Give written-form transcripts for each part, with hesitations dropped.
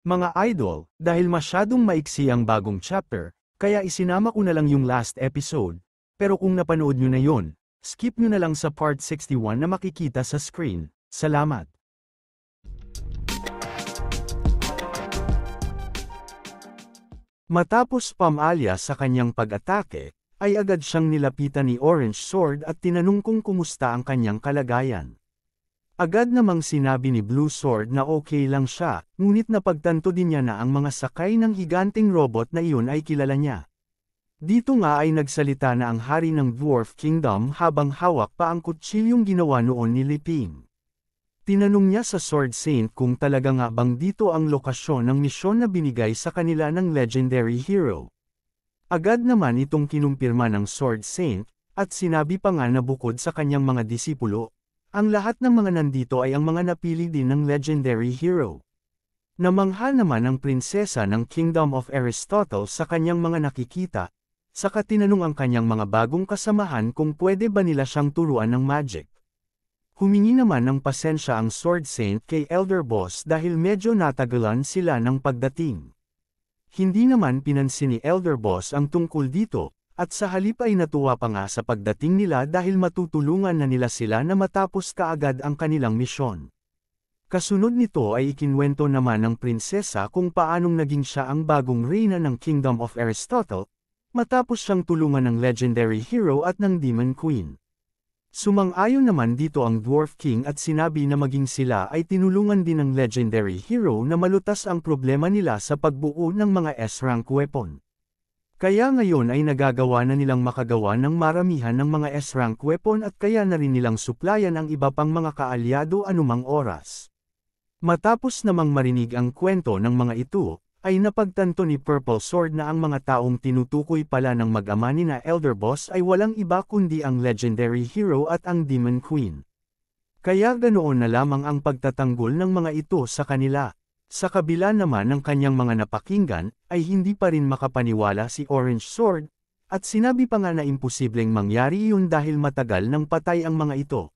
Mga idol, dahil masyadong maiksi ang bagong chapter, kaya isinama ko na lang yung last episode, pero kung napanood nyo na yun, skip nyo na lang sa part 61 na makikita sa screen. Salamat. Matapos pamalya sa kanyang pag-atake, ay agad siyang nilapitan ni Orange Sword at tinanong kung kumusta ang kanyang kalagayan. Agad namang sinabi ni Blue Sword na okay lang siya, ngunit napagtanto din niya na ang mga sakay ng higanting robot na iyon ay kilala niya. Dito nga ay nagsalita na ang hari ng Dwarf Kingdom habang hawak pa ang kutsilyong ginawa noon ni Liping. Tinanong niya sa Sword Saint kung talaga nga bang dito ang lokasyon ng misyon na binigay sa kanila ng legendary hero. Agad naman itong kinumpirma ng Sword Saint, at sinabi pa nga na bukod sa kanyang mga disipulo, ang lahat ng mga nandito ay ang mga napili din ng legendary hero. Namangha naman ang prinsesa ng Kingdom of Aristotle sa kanyang mga nakikita, saka tinanong ang kanyang mga bagong kasamahan kung pwede ba nila siyang turuan ng magic. Humingi naman ng pasensya ang Sword Saint kay Elder Boss dahil medyo natagalan sila ng pagdating. Hindi naman pinansin ni Elder Boss ang tungkol dito, at sa halip ay natuwa pa nga sa pagdating nila dahil matutulungan na nila sila na matapos kaagad ang kanilang misyon. Kasunod nito ay ikinwento naman ng prinsesa kung paanong naging siya ang bagong reyna ng Kingdom of Aristotle, matapos siyang tulungan ng legendary hero at ng Demon Queen. Sumang-ayon naman dito ang Dwarf King at sinabi na maging sila ay tinulungan din ng legendary hero na malutas ang problema nila sa pagbuo ng mga S-rank weapon. Kaya ngayon ay nagagawa na nilang makagawa ng maramihan ng mga S-rank weapon at kaya na rin nilang suplayan ang iba pang mga kaalyado anumang oras. Matapos namang marinig ang kwento ng mga ito, ay napagtanto ni Purple Sword na ang mga taong tinutukoy pala ng mag-ama ni na Elder Boss ay walang iba kundi ang legendary hero at ang Demon Queen. Kaya ganoon na lamang ang pagtatanggol ng mga ito sa kanila. Sa kabila naman ng kanyang mga napakinggan, ay hindi pa rin makapaniwala si Orange Sword, at sinabi pa nga na imposibleng mangyari iyon dahil matagal nang patay ang mga ito.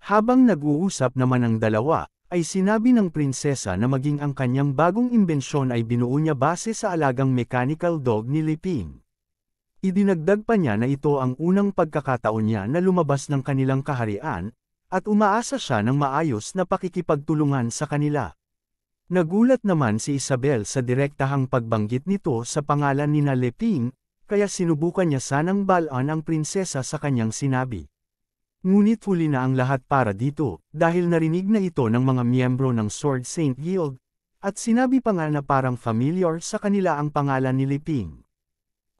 Habang nag-uusap naman ang dalawa, ay sinabi ng prinsesa na maging ang kanyang bagong imbensyon ay binuo niya base sa alagang mechanical dog ni Liping. Idinagdag pa niya na ito ang unang pagkakataon niya na lumabas ng kanilang kaharian, at umaasa siya ng maayos na pakikipagtulungan sa kanila. Nagulat naman si Isabel sa direktahang pagbanggit nito sa pangalan ni na Liping, kaya sinubukan niya sanang balaan ang prinsesa sa kanyang sinabi. Ngunit huli na ang lahat para dito, dahil narinig na ito ng mga miyembro ng Sword Saint Guild, at sinabi pa nga na parang familiar sa kanila ang pangalan ni Liping.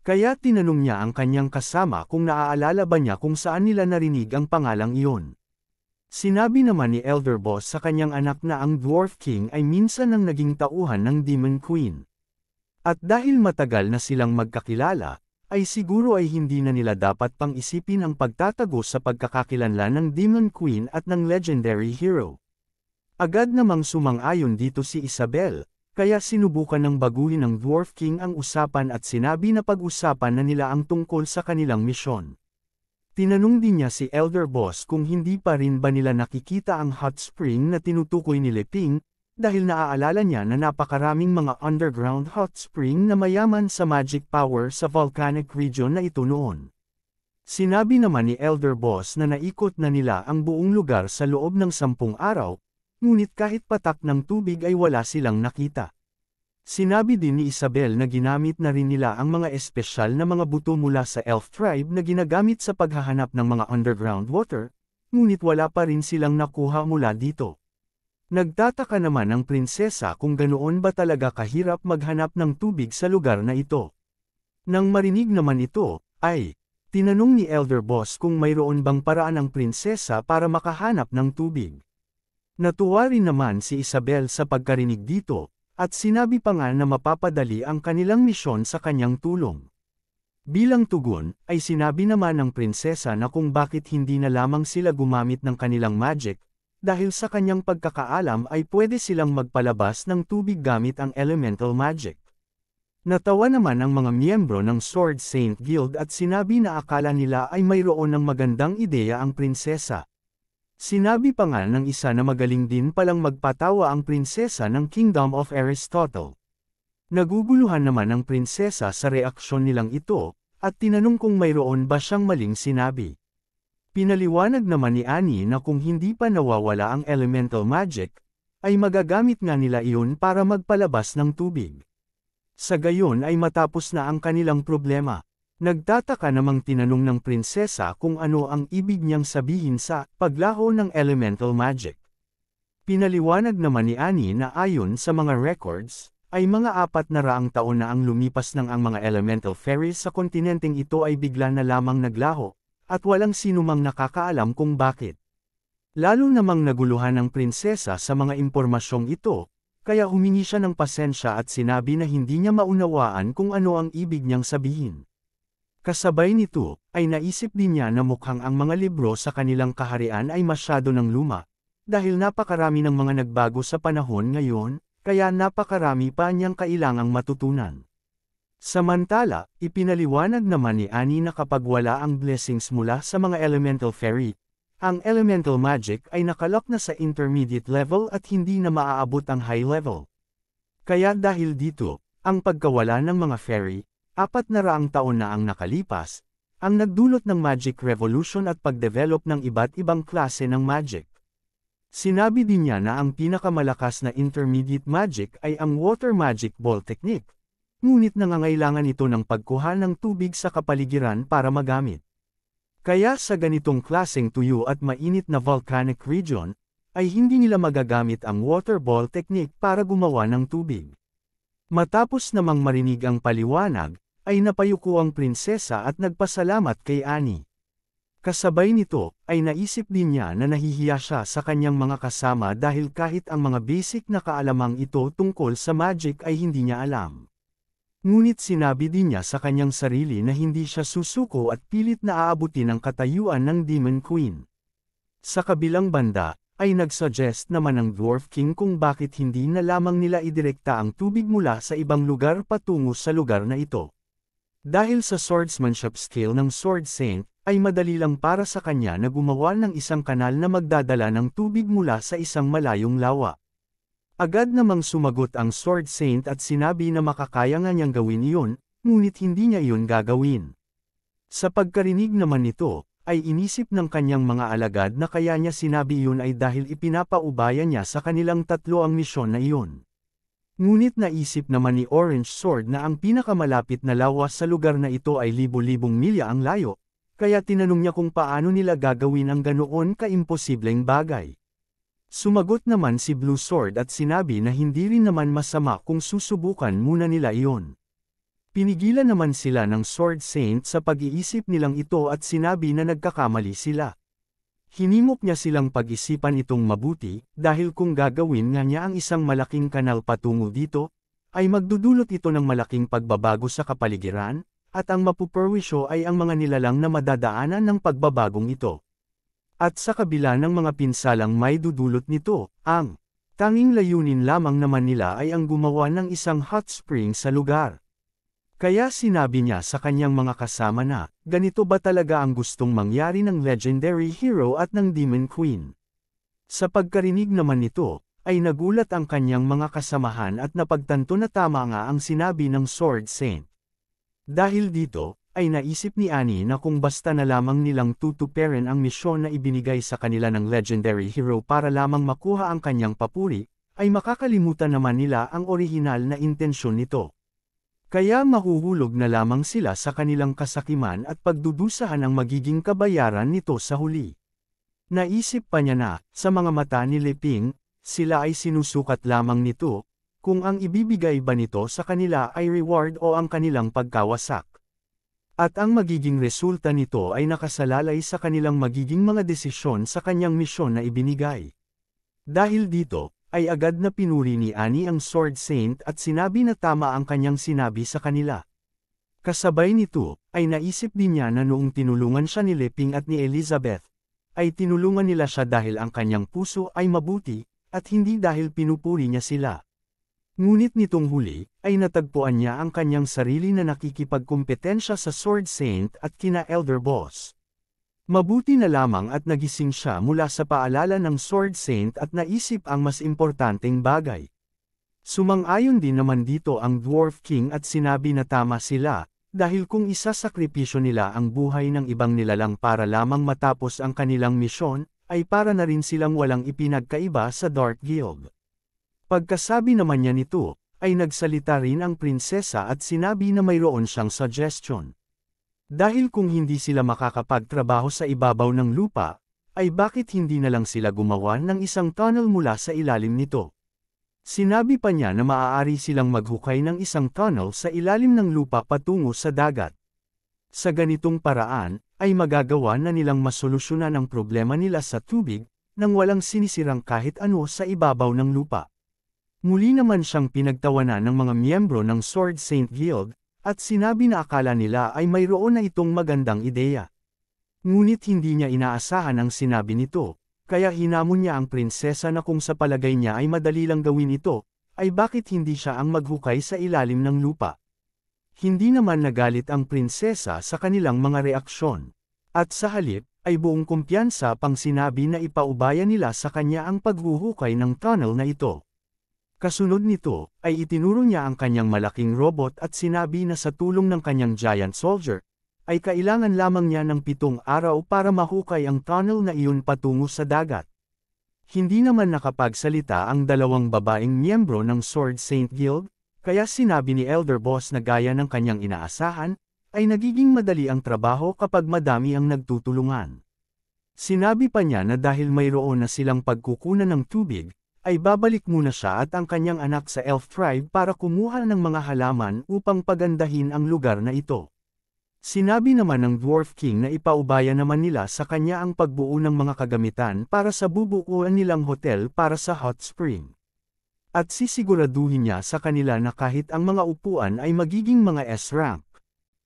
Kaya tinanong niya ang kanyang kasama kung naaalala ba niya kung saan nila narinig ang pangalang iyon. Sinabi naman ni Elder Boss sa kanyang anak na ang Dwarf King ay minsan ang naging tauhan ng Demon Queen. At dahil matagal na silang magkakilala, ay siguro ay hindi na nila dapat pang isipin ang pagtatago sa pagkakakilanlan ng Demon Queen at ng legendary hero. Agad namang sumang-ayon dito si Isabel, kaya sinubukan ng baguhin ng Dwarf King ang usapan at sinabi na pag-usapan na nila ang tungkol sa kanilang misyon. Tinanong din niya si Elder Boss kung hindi pa rin ba nila nakikita ang hot spring na tinutukoy ni Liping, dahil naaalala niya na napakaraming mga underground hot spring na mayaman sa magic power sa volcanic region na ito noon. Sinabi naman ni Elder Boss na naikot na nila ang buong lugar sa loob ng 10 araw, ngunit kahit patak ng tubig ay wala silang nakita. Sinabi din ni Isabel na ginamit na rin nila ang mga espesyal na mga buto mula sa elf tribe na ginagamit sa paghahanap ng mga underground water, ngunit wala pa rin silang nakuha mula dito. Nagtataka naman ang prinsesa kung ganoon ba talaga kahirap maghanap ng tubig sa lugar na ito. Nang marinig naman ito, ay tinanong ni Elder Boss kung mayroon bang paraan ang prinsesa para makahanap ng tubig. Natuwa rin naman si Isabel sa pagkarinig dito, at sinabi pa nga na mapapadali ang kanilang misyon sa kanyang tulong. Bilang tugon, ay sinabi naman ng prinsesa na kung bakit hindi na lamang sila gumamit ng kanilang magic, dahil sa kanyang pagkakaalam ay pwede silang magpalabas ng tubig gamit ang elemental magic. Natawa naman ang mga miyembro ng Sword Saint Guild at sinabi na akala nila ay mayroon ng magandang ideya ang prinsesa. Sinabi pa nga ng isa na magaling din palang magpatawa ang prinsesa ng Kingdom of Aristotle. Naguguluhan naman ang prinsesa sa reaksyon nilang ito, at tinanong kung mayroon ba siyang maling sinabi. Pinaliwanag naman ni Annie na kung hindi pa nawawala ang elemental magic, ay magagamit nga nila iyon para magpalabas ng tubig. Sa gayon ay matapos na ang kanilang problema. Nagtataka namang tinanong ng prinsesa kung ano ang ibig niyang sabihin sa paglaho ng elemental magic. Pinaliwanag naman ni Annie na ayon sa mga records, ay mga 400 taon na ang lumipas ng ang mga elemental fairies sa kontinenteng ito ay bigla na lamang naglaho, at walang sinumang nakakaalam kung bakit. Lalo namang naguluhan ng prinsesa sa mga impormasyong ito, kaya humingi siya ng pasensya at sinabi na hindi niya maunawaan kung ano ang ibig niyang sabihin. Kasabay nito, ay naisip din niya na mukhang ang mga libro sa kanilang kaharian ay masyado ng luma, dahil napakarami ng mga nagbago sa panahon ngayon, kaya napakarami pa niyang kailangang matutunan. Samantala, ipinaliwanag naman ni Annie na kapag wala ang blessings mula sa mga elemental fairy, ang elemental magic ay nakalock na sa intermediate level at hindi na maaabot ang high level. Kaya dahil dito, ang pagkawala ng mga fairy, 400 taon na ang nakalipas, ang nagdulot ng magic revolution at pagdevelop ng iba't ibang klase ng magic. Sinabi din niya na ang pinakamalakas na intermediate magic ay ang water magic ball technique, ngunit nangangailangan ito ng pagkuha ng tubig sa kapaligiran para magamit. Kaya sa ganitong klaseng tuyo at mainit na volcanic region, ay hindi nila magagamit ang water ball technique para gumawa ng tubig. Matapos namang marinig ang paliwanag, ay napayuko ang prinsesa at nagpasalamat kay Annie. Kasabay nito, ay naisip din niya na nahihiya siya sa kanyang mga kasama dahil kahit ang mga basic na kaalamang ito tungkol sa magic ay hindi niya alam. Ngunit sinabi din niya sa kanyang sarili na hindi siya susuko at pilit na aabutin ang katayuan ng Demon Queen. Sa kabilang banda, ay nagsuggest naman ng Dwarf King kung bakit hindi na lamang nila idirekta ang tubig mula sa ibang lugar patungo sa lugar na ito. Dahil sa swordsmanship skill ng Sword Saint, ay madali lang para sa kanya na gumawa ng isang kanal na magdadala ng tubig mula sa isang malayong lawa. Agad namang sumagot ang Sword Saint at sinabi na makakaya nga niyang gawin iyon, ngunit hindi niya iyon gagawin. Sa pagkarinig naman nito, ay inisip ng kanyang mga alagad na kaya niya sinabi iyon ay dahil ipinapaubaya niya sa kanilang tatlo ang misyon na iyon. Ngunit naisip naman ni Orange Sword na ang pinakamalapit na lawa sa lugar na ito ay libo-libong milya ang layo, kaya tinanong niya kung paano nila gagawin ang ganoon kaimposibleng bagay. Sumagot naman si Blue Sword at sinabi na hindi rin naman masama kung susubukan muna nila iyon. Pinigilan naman sila ng Sword Saint sa pag-iisip nilang ito at sinabi na nagkakamali sila. Hinimok niya silang pag-isipan itong mabuti, dahil kung gagawin nga niya ang isang malaking kanal patungo dito, ay magdudulot ito ng malaking pagbabago sa kapaligiran, at ang mapupurwisyo ay ang mga nilalang na madadaanan ng pagbabagong ito. At sa kabila ng mga pinsalang may dudulot nito, ang tanging layunin lamang naman nila ay ang gumawa ng isang hot spring sa lugar. Kaya sinabi niya sa kanyang mga kasama na, ganito ba talaga ang gustong mangyari ng legendary hero at ng Demon Queen? Sa pagkarinig naman nito, ay nagulat ang kanyang mga kasamahan at napagtanto na tama nga ang sinabi ng Sword Saint. Dahil dito, ay naisip ni Annie na kung basta na lamang nilang tutuperin ang misyon na ibinigay sa kanila ng legendary hero para lamang makuha ang kanyang papuri, ay makakalimutan naman nila ang orihinal na intensyon nito. Kaya mahuhulog na lamang sila sa kanilang kasakiman at pagdudusahan ang magiging kabayaran nito sa huli. Naisip pa niya na, sa mga mata ni Leping, sila ay sinusukat lamang nito, kung ang ibibigay ba nito sa kanila ay reward o ang kanilang pagkawasak. At ang magiging resulta nito ay nakasalalay sa kanilang magiging mga desisyon sa kanyang misyon na ibinigay. Dahil dito, ay agad na pinuri ni Annie ang Sword Saint at sinabi na tama ang kanyang sinabi sa kanila. Kasabay nito, ay naisip din niya na noong tinulungan siya ni Leping at ni Elizabeth, ay tinulungan nila siya dahil ang kanyang puso ay mabuti, at hindi dahil pinupuri niya sila. Ngunit nitong huli, ay natagpuan niya ang kanyang sarili na nakikipagkumpetensya sa Sword Saint at kina Elder Boss. Mabuti na lamang at nagising siya mula sa paalala ng Sword Saint at naisip ang mas importanteng bagay. Sumang-ayon din naman dito ang Dwarf King at sinabi na tama sila, dahil kung isasakripisyo nila ang buhay ng ibang nilalang para lamang matapos ang kanilang misyon, ay para na rin silang walang ipinagkaiba sa Dark Guild. Pagkasabi naman niya nito, ay nagsalita rin ang prinsesa at sinabi na mayroon siyang suggestion. Dahil kung hindi sila makakapagtrabaho sa ibabaw ng lupa, ay bakit hindi na lang sila gumawa ng isang tunnel mula sa ilalim nito? Sinabi pa niya na maaari silang maghukay ng isang tunnel sa ilalim ng lupa patungo sa dagat. Sa ganitong paraan, ay magagawa na nilang masolusyonan ang problema nila sa tubig, nang walang sinisirang kahit ano sa ibabaw ng lupa. Muli naman siyang pinagtawanan ng mga miyembro ng Sword Saint Guild, at sinabi na akala nila ay mayroon na itong magandang ideya. Ngunit hindi niya inaasahan ang sinabi nito, kaya hinamon niya ang prinsesa na kung sa palagay niya ay madali lang gawin ito, ay bakit hindi siya ang maghukay sa ilalim ng lupa. Hindi naman nagalit ang prinsesa sa kanilang mga reaksyon. At sa halip, ay buong kumpiyansa pang sinabi na ipaubaya nila sa kanya ang paghuhukay ng tunnel na ito. Kasunod nito, ay itinuro niya ang kanyang malaking robot at sinabi na sa tulong ng kanyang giant soldier, ay kailangan lamang niya ng 7 araw para mahukay ang tunnel na iyon patungo sa dagat. Hindi naman nakapagsalita ang 2 babaeng miyembro ng Sword Saint Guild, kaya sinabi ni Elder Boss na gaya ng kanyang inaasahan, ay nagiging madali ang trabaho kapag madami ang nagtutulungan. Sinabi pa niya na dahil mayroon na silang pagkukunan ng tubig, ay babalik muna siya at ang kanyang anak sa Elf Tribe para kumuha ng mga halaman upang pagandahin ang lugar na ito. Sinabi naman ng Dwarf King na ipaubaya naman nila sa kanya ang pagbuo ng mga kagamitan para sa bubuuan nilang hotel para sa hot spring. At sisiguraduhin niya sa kanila na kahit ang mga upuan ay magiging mga S-rank.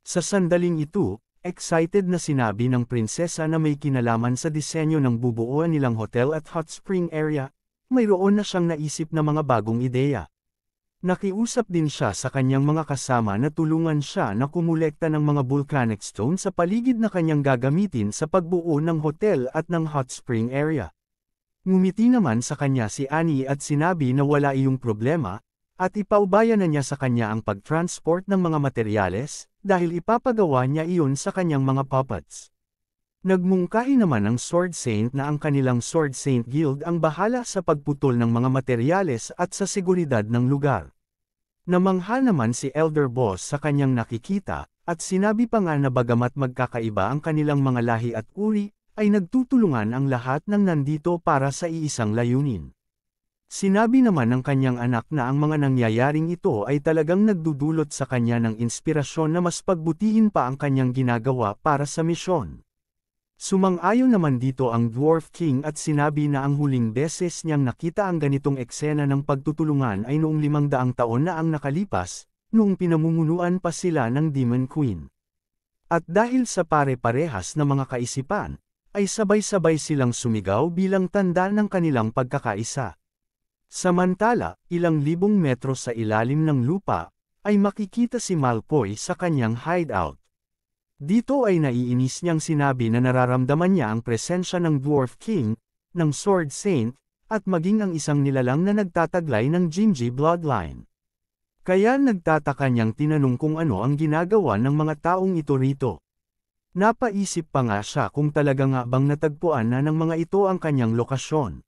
Sa sandaling ito, excited na sinabi ng prinsesa na may kinalaman sa disenyo ng bubuuan nilang hotel at hot spring area, mayroon na siyang naisip na mga bagong ideya. Nakiusap din siya sa kanyang mga kasama na tulungan siya na kumulekta ng mga volcanic stone sa paligid na kanyang gagamitin sa pagbuo ng hotel at ng hot spring area. Ngumiti naman sa kanya si Annie at sinabi na wala iyong problema, at ipaubaya na niya sa kanya ang pag-transport ng mga materyales, dahil ipapagawa niya iyon sa kanyang mga puppets. Nagmungkahi naman ang Sword Saint na ang kanilang Sword Saint Guild ang bahala sa pagputol ng mga materyales at sa seguridad ng lugar. Namangha naman si Elder Boss sa kanyang nakikita, at sinabi pa nga na bagamat magkakaiba ang kanilang mga lahi at uri, ay nagtutulungan ang lahat ng nandito para sa iisang layunin. Sinabi naman ng kanyang anak na ang mga nangyayaring ito ay talagang nagdudulot sa kanya ng inspirasyon na mas pagbutihin pa ang kanyang ginagawa para sa misyon. Sumang-ayon naman dito ang Dwarf King at sinabi na ang huling beses niyang nakita ang ganitong eksena ng pagtutulungan ay noong 500 taon na ang nakalipas, noong pinamumunuan pa sila ng Demon Queen. At dahil sa pare-parehas na mga kaisipan, ay sabay-sabay silang sumigaw bilang tanda ng kanilang pagkakaisa. Samantala, ilang libong metro sa ilalim ng lupa, ay makikita si Malfoy sa kanyang hideout. Dito ay naiinis niyang sinabi na nararamdaman niya ang presensya ng Dwarf King, ng Sword Saint, at maging ang isang nilalang na nagtataglay ng Jinji bloodline. Kaya nagtataka niyang tinanong kung ano ang ginagawa ng mga taong ito rito. Napaisip pa nga siya kung talaga nga bang natagpuan na ng mga ito ang kanyang lokasyon.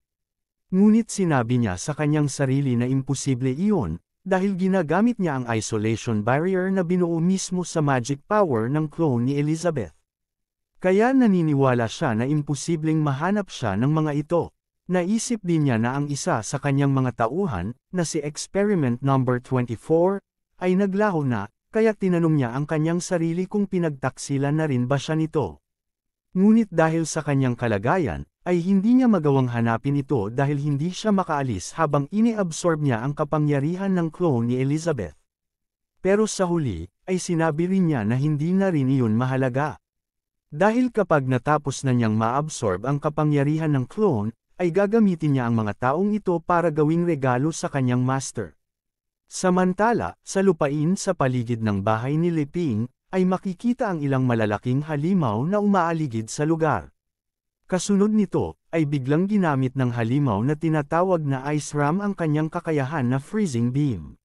Ngunit sinabi niya sa kanyang sarili na imposible iyon, dahil ginagamit niya ang isolation barrier na binuo mismo sa magic power ng clone ni Elizabeth. Kaya naniniwala siya na imposibleng mahanap siya ng mga ito. Naisip din niya na ang isa sa kanyang mga tauhan, na si Experiment Number 24, ay naglaho na, kaya tinanong niya ang kanyang sarili kung pinagtaksilan na rin ba siya nito. Ngunit dahil sa kanyang kalagayan, ay hindi niya magawang hanapin ito dahil hindi siya makaalis habang iniabsorb niya ang kapangyarihan ng clone ni Elizabeth. Pero sa huli, ay sinabi rin niya na hindi na rin iyon mahalaga. Dahil kapag natapos na niyang maabsorb ang kapangyarihan ng clone, ay gagamitin niya ang mga taong ito para gawing regalo sa kanyang master. Samantala, sa lupain sa paligid ng bahay ni Liping, ay makikita ang ilang malalaking halimaw na umaaligid sa lugar. Kasunod nito, ay biglang ginamit ng halimaw na tinatawag na Ice Ram ang kanyang kakayahan na freezing beam.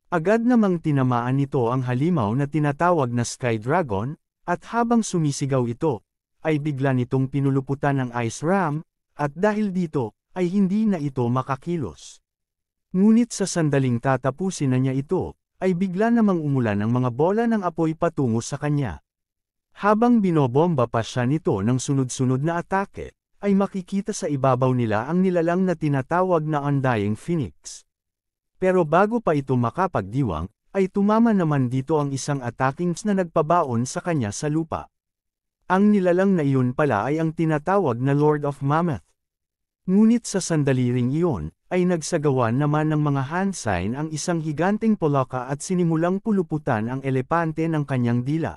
Agad namang tinamaan nito ang halimaw na tinatawag na Sky Dragon, at habang sumisigaw ito, ay bigla nitong pinuluputan ng Ice Ram, at dahil dito, ay hindi na ito makakilos. Ngunit sa sandaling tatapusin na niya ito, ay bigla namang umulan ng mga bola ng apoy patungo sa kanya. Habang binobomba pa siya nito ng sunod-sunod na atake, ay makikita sa ibabaw nila ang nilalang na tinatawag na Undying Phoenix. Pero bago pa ito makapagdiwang, ay tumama naman dito ang isang attacking na nagpabaon sa kanya sa lupa. Ang nilalang na iyon pala ay ang tinatawag na Lord of Mammoth. Ngunit sa sandali ring iyon, ay nagsagawa naman ng mga hand sign ang isang higanteng polaka at sinimulang puluputan ang elepante ng kanyang dila.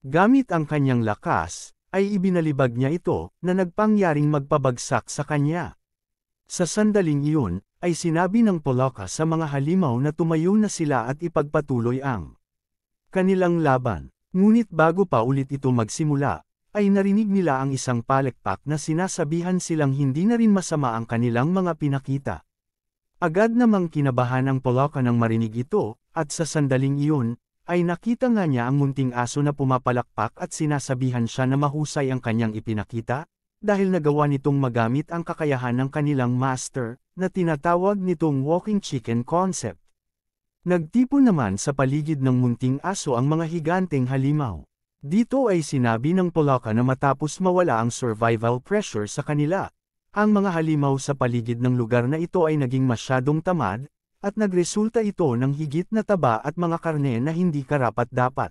Gamit ang kanyang lakas, ay ibinalibag niya ito, na nagpangyaring magpabagsak sa kanya. Sa sandaling iyon, ay sinabi ng polaka sa mga halimaw na tumayo na sila at ipagpatuloy ang kanilang laban. Ngunit bago pa ulit ito magsimula, ay narinig nila ang isang palekpak na sinasabihan silang hindi na rin masama ang kanilang mga pinakita. Agad namang kinabahan ang polaka nang marinig ito, at sa sandaling iyon, ay nakita nga niya ang munting aso na pumapalakpak at sinasabihan siya na mahusay ang kanyang ipinakita, dahil nagawa nitong magamit ang kakayahan ng kanilang master, na tinatawag nitong walking chicken concept. Nagtipon naman sa paligid ng munting aso ang mga higanteng halimaw. Dito ay sinabi ng polaka na matapos mawala ang survival pressure sa kanila, ang mga halimaw sa paligid ng lugar na ito ay naging masyadong tamad, at nagresulta ito ng higit na taba at mga karne na hindi karapat-dapat.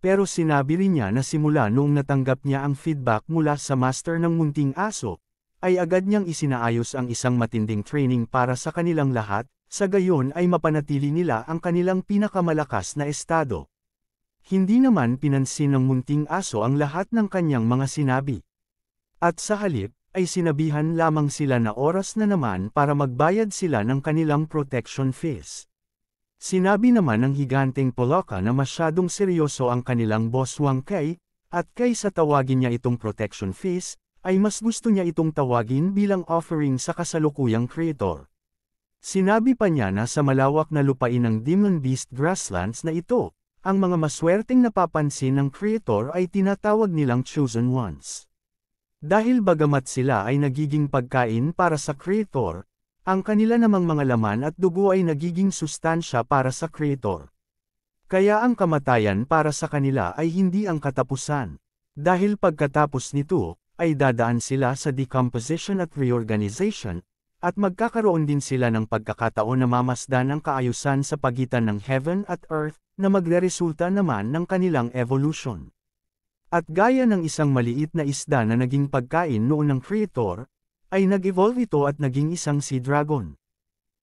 Pero sinabi rin niya na simula noong natanggap niya ang feedback mula sa master ng munting aso, ay agad niyang isinaayos ang isang matinding training para sa kanilang lahat, sa gayon ay mapanatili nila ang kanilang pinakamalakas na estado. Hindi naman pinansin ng munting aso ang lahat ng kanyang mga sinabi. At sa halip, ay sinabihan lamang sila na oras na naman para magbayad sila ng kanilang protection fees. Sinabi naman ng higanteng polaka na masyadong seryoso ang kanilang boss Wang Kai, at kaysa tawagin niya itong protection fees, ay mas gusto niya itong tawagin bilang offering sa kasalukuyang creator. Sinabi pa niya na sa malawak na lupain ng Demon Beast Grasslands na ito, ang mga maswerteng napapansin ng creator ay tinatawag nilang chosen ones. Dahil bagamat sila ay nagiging pagkain para sa creator, ang kanila namang mga laman at dugo ay nagiging sustansya para sa creator. Kaya ang kamatayan para sa kanila ay hindi ang katapusan. Dahil pagkatapos nito, ay dadaan sila sa decomposition at reorganization, at magkakaroon din sila ng pagkakataon na mamasdan ang kaayusan sa pagitan ng heaven at earth, na magreresulta naman ng kanilang evolution. At gaya ng isang maliit na isda na naging pagkain noon ng creator, ay nag-evolve ito at naging isang sea dragon.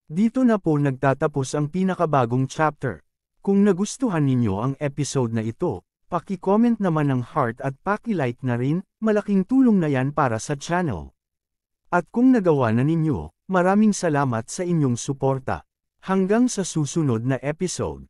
Dito na po nagtatapos ang pinakabagong chapter. Kung nagustuhan ninyo ang episode na ito, paki-comment naman ng heart at paki-like na rin, malaking tulong na yan para sa channel. At kung nagawa na ninyo, maraming salamat sa inyong suporta. Hanggang sa susunod na episode.